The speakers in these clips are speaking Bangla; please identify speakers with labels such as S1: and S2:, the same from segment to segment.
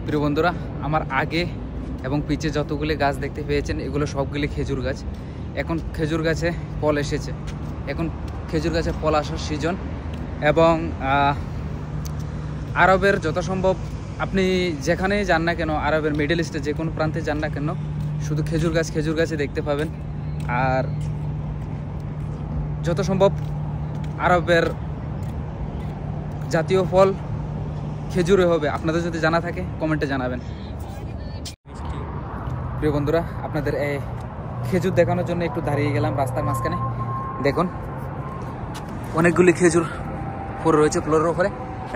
S1: প্রিয় বন্ধুরা, আমার আগে এবং পিছে যতগুলি গাছ দেখতে পেয়েছেন এগুলো সবগুলি খেজুর গাছ। এখন খেজুর গাছে ফল এসেছে, এখন খেজুর গাছে ফল আসার সিজন। এবং আরবের যথাসম্ভব আপনি যেখানেই যান না কেন, আরবের মিডল ইস্টে যে কোনো প্রান্তে যান না কেন, শুধু খেজুর গাছে দেখতে পাবেন। আর যত সম্ভব আরবের জাতীয় ফল খেজুরে হবে। আপনাদের যদি জানা থাকে কমেন্টে জানাবেন। প্রিয় বন্ধুরা, আপনাদের এই খেজুর দেখানোর জন্য একটু দাঁড়িয়ে গেলাম রাস্তার মাঝখানে। দেখুন অনেকগুলি খেজুর পড়ে রয়েছে ফ্লোরের উপরে,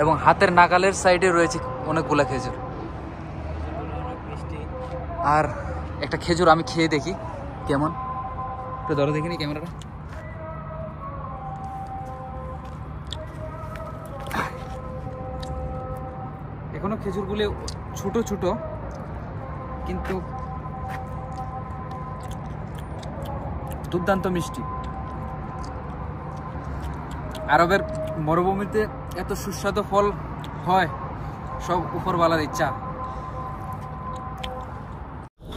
S1: এবং হাতের নাগালের সাইডে রয়েছে অনেকগুলা খেজুর। আর একটা খেজুর আমি খেয়ে দেখি কেমন, একটু ধরো দেখিনি ক্যামেরাটা। এখনো খেজুরগুলি ছোট ছোট, কিন্তু দুর্দান্ত মিষ্টি। আরবের মরুভূমিতে এত সুস্বাদু ফল হয়, সব উপরওয়ালার ইচ্ছা।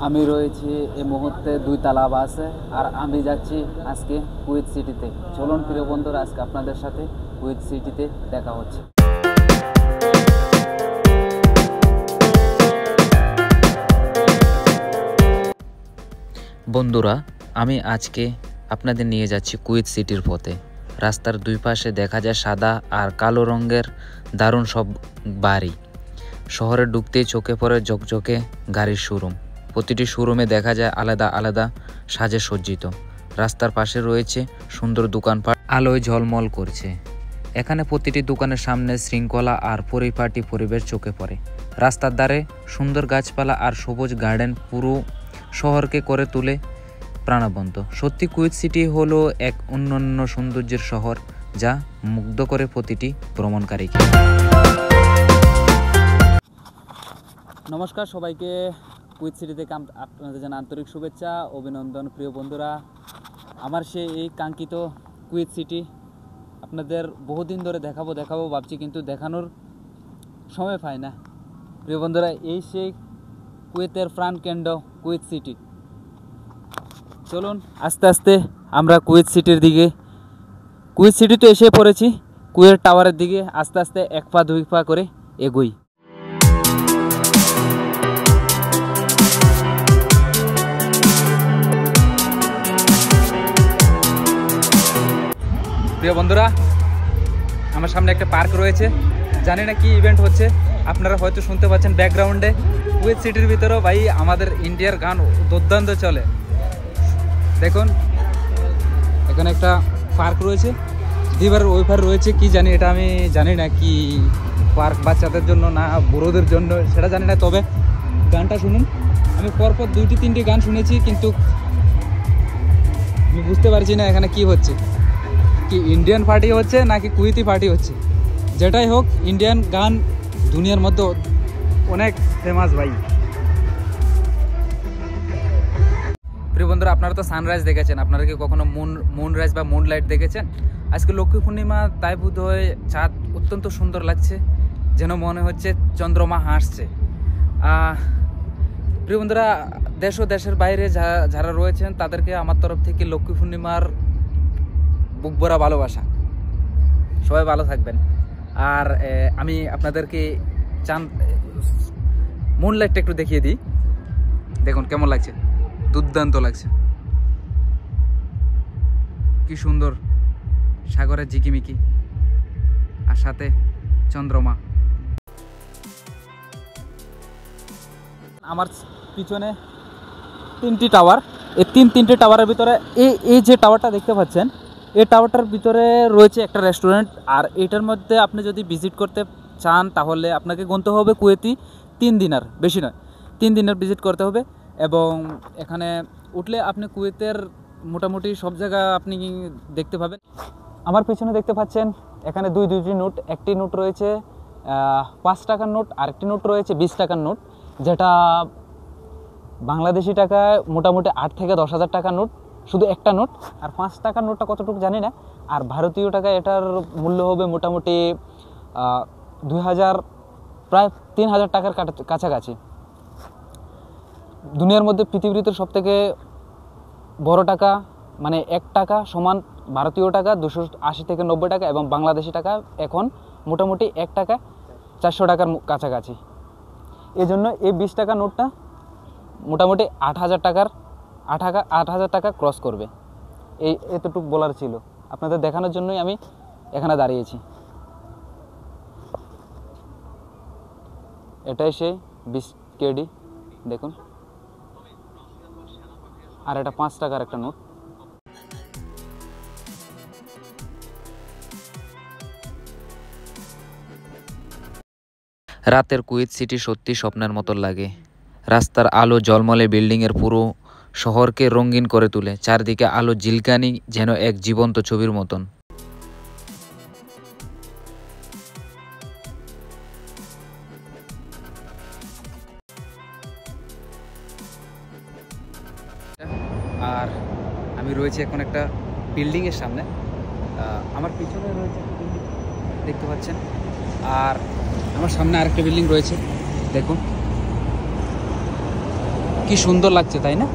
S1: আমি রয়েছি এই মুহূর্তে 2 তলা বাসে, আর আমি যাচ্ছি আজকে কুয়েত সিটিতে। চলুন প্রিয় বন্ধুরা, আজকে আপনাদের সাথে কুয়েত সিটিতে দেখা হচ্ছে। বন্ধুরা, আমি আজকে আপনাদের নিয়ে যাচ্ছি কুয়েত সিটির পথে। রাস্তার দুই পাশে দেখা যায় সাদা আর কালো রঙের দারুণ সব বাড়ি। শহরে ঢুকতেই চোখে পড়ে ঝকঝকে গাড়ির শোরুম। প্রতিটি শোরুমে দেখা যায় আলাদা আলাদা সাজে সজ্জিত। রাস্তার পাশে রয়েছে সুন্দর দোকানপাট, আলোয় ঝলমল করছে। এখানে প্রতিটি দোকানের সামনে শৃঙ্খলা আর পরিপাটি পরিবেশ চোখে পড়ে। রাস্তার ধারে সুন্দর গাছপালা আর সবুজ গার্ডেন পুরো শহরকে করে তোলে প্রাণবন্ত। সত্যি কুয়েত সিটি হলো এক অনন্য সৌন্দর্যের শহর, যা মুগ্ধ করে প্রতিটি ভ্রমণকারীকে। নমস্কার সবাইকে, কুয়েত সিটি থেকে আপনাদের জানা আন্তরিক শুভেচ্ছা, অভিনন্দন। প্রিয় বন্ধুরা, আমার এই কাঙ্ক্ষিত কুয়েত সিটি আপনাদের বহুদিন ধরে দেখাবো ভাবছি, কিন্তু দেখানোর সময় পাই না। প্রিয় বন্ধুরা, সেই কুয়েতের প্রাণকেন্দ্র কুয়েত সিটি। চলুন আস্তে আস্তে আমরা কুয়েত সিটি তো এসে পড়েছি। কুয়েত টাওয়ারের দিকে আস্তে আস্তে 1 পা 2 পা করে এগোই। প্রিয় বন্ধুরা, আমার সামনে একটা পার্ক রয়েছে, জানি না কি ইভেন্ট হচ্ছে, আপনারা হয়তো শুনতে পাচ্ছেন ব্যাকগ্রাউন্ডে। কুয়েত সিটির ভিতরেও ভাই আমাদের ইন্ডিয়ার গান দুর্দান্ত চলে। দেখুন এখানে একটা পার্ক রয়েছে, দিবার ওই পার রয়েছে কি জানি, এটা আমি জানি না কি পার্ক বাচ্চাদের জন্য না বুড়োদের জন্য সেটা জানি না, তবে গানটা শুনুন। আমি পরপর 2-3টি গান শুনেছি, কিন্তু আমি বুঝতে পারছি না এখানে কি হচ্ছে, কি ইন্ডিয়ান পার্টি হচ্ছে নাকি কুয়েতি পার্টি হচ্ছে। যেটাই হোক, ইন্ডিয়ান গান দুনিয়ার মধ্যে অনেক ফেমাস ভাই। প্রিয় বন্ধুরা, আপনারা তো সানরাইজ দেখেছেন, আপনারা কি কখনো মুনরাইজ বা মুনলাইট দেখেছেন? আজকে লক্ষ্মী পূর্ণিমা, তাই বোধ হয় চাঁদ অত্যন্ত সুন্দর লাগছে, যেন মনে হচ্ছে চন্দ্রমা হাসছে। প্রিয় বন্ধুরা, দেশ ও দেশের বাইরে যারা রয়েছেন তাদেরকে আমার তরফ থেকে লক্ষ্মী পূর্ণিমার বুক ভরা ভালোবাসা। সবাই ভালো থাকবেন। আর আমি আপনাদেরকে মুনলাইটটা একটু দেখিয়ে দিই। দেখুন কেমন লাগছে, দুর্দান্ত লাগছে, কি সুন্দর সাগরের ঝিকিমিকি, আর সাথে চন্দ্রমা। আমার পিছনে 3টি টাওয়ার, এই তিনটে টাওয়ারের ভিতরে এই যে টাওয়ারটা দেখতে পাচ্ছেন, এই টাওয়ারটার ভিতরে রয়েছে একটা রেস্টুরেন্ট। আর এটার মধ্যে আপনি যদি ভিজিট করতে চান তাহলে আপনাকে গুনতে হবে কুয়েতি 3 দিনার, বেশি নয়, 3 দিনের ভিজিট করতে হবে। এবং এখানে উঠলে আপনি কুয়েতের মোটামুটি সব জায়গা আপনি দেখতে পাবেন। আমার পিছনে দেখতে পাচ্ছেন এখানে দুটি নোট, একটি নোট রয়েছে 5 টাকার নোট, আরেকটি নোট রয়েছে 20 টাকার নোট, যেটা বাংলাদেশি টাকায় মোটামুটি 8 থেকে 10,000 টাকার নোট, শুধু একটা নোট। আর 5 টাকার নোটটা কতটুকু জানি না। আর ভারতীয় টাকায় এটার মূল্য হবে মোটামুটি 2000
S2: প্রায় 3000 টাকার কাছাকাছি। দুনিয়ার মধ্যে পৃথিবীতে সবথেকে বড় টাকা মানে 1 টাকা সমান ভারতীয় টাকা 280 থেকে 90 টাকা, এবং বাংলাদেশি টাকা এখন মোটামুটি 1 টাকা 400 টাকার কাছাকাছি। এই জন্য এই 20 টাকা নোটটা মোটামুটি 8000 টাকা ক্রস করবে। এই এতটুকু বলার ছিল, আপনাদের দেখানোর জন্যই আমি এখানে দাঁড়িয়েছি। এটাই সেই 20 কেডি, দেখুন। আর এটা 5 টাকার একটা নোট।
S1: রাতের কুয়েত সিটি সত্যি স্বপ্নের মতো লাগে। রাস্তার আলো ঝলমলে বিল্ডিংয়ের পুরো শহরকে রঙিন করে তোলে। চারদিকে আলো ঝিলকানি, যেন এক জীবন্ত ছবির মতন। আর আমি রয়েছি এখন একটা বিল্ডিংয়ের সামনে। আমার পিছনে রয়েছে একটা বিল্ডিং, দেখতে পাচ্ছেন। আর আমার সামনে আরেকটা বিল্ডিং রয়েছে, দেখুন কি সুন্দর লাগছে, তাই না?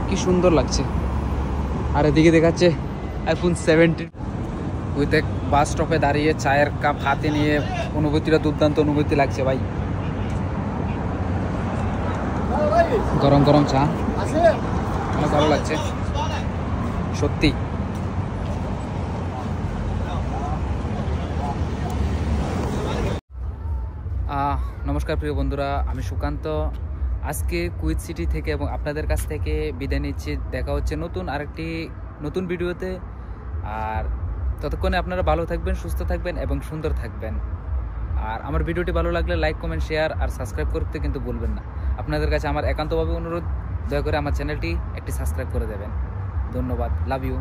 S1: কি সুন্দর লাগছে। আর এদিকে দেখাচ্ছে iPhone 17। উইথ এক বাস স্টপে দাঁড়িয়ে চায়ের কাপ হাতে নিয়ে অনুভূতিটা দুর্দান্ত অনুভূতি লাগছে ভাই। গরম গরম চা, অনেক ভালো লাগছে সত্যি। নমস্কার প্রিয় বন্ধুরা, আমি সুকান্ত। আজকে কুয়েত সিটি থেকে এবং আপনাদের কাছ থেকে বিদায় নিচ্ছি। দেখা হচ্ছে আরেকটি নতুন ভিডিওতে। আর ততক্ষণে আপনারা ভালো থাকবেন, সুস্থ থাকবেন এবং সুন্দর থাকবেন। আর আমার ভিডিওটি ভালো লাগলে লাইক, কমেন্ট, শেয়ার আর সাবস্ক্রাইব করতে কিন্তু ভুলবেন না। আপনাদের কাছে আমার একান্তভাবে অনুরোধ, দয়া করে আমার চ্যানেলটি একটি সাবস্ক্রাইব করে দেবেন। ধন্যবাদ, লাভ ইউ।